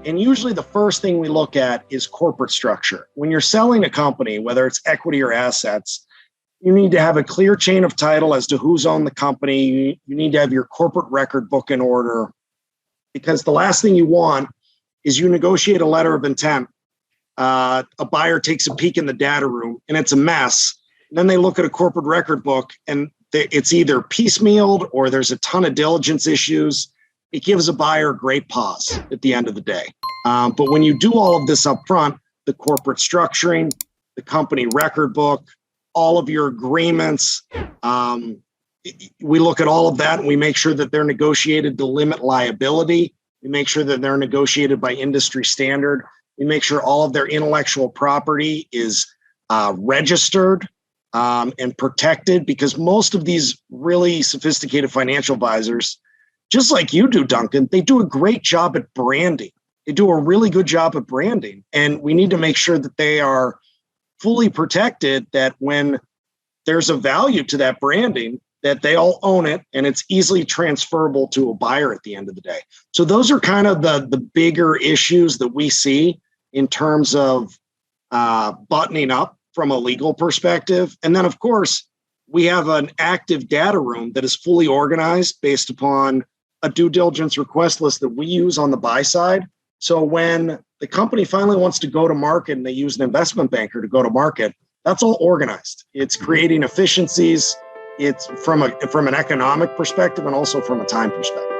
And usually the first thing we look at is corporate structure. When you're selling a company, whether it's equity or assets, you need to have a clear chain of title as to who's owned the company. You need to have your corporate record book in order, because the last thing you want is you negotiate a letter of intent. A buyer takes a peek in the data room and it's a mess. And then they look at a corporate record book and it's either piecemealed or there's a ton of diligence issues. It gives a buyer a great pause at the end of the day. But when you do all of this up front, the corporate structuring, the company record book, all of your agreements, we look at all of that and we make sure that they're negotiated to limit liability. We make sure that they're negotiated by industry standard. We make sure all of their intellectual property is registered and protected, because most of these really sophisticated financial advisors, just like you do, Duncan, they do a great job at branding. They do a really good job at branding. And we need to make sure that they are fully protected, that when there's a value to that branding, that they all own it and it's easily transferable to a buyer at the end of the day. So those are kind of the bigger issues that we see in terms of buttoning up from a legal perspective. And then, of course, we have an active data room that is fully organized based upon a due diligence request list that we use on the buy side. So when the company finally wants to go to market and they use an investment banker to go to market, that's all organized. It's creating efficiencies. It's from an economic perspective and also from a time perspective.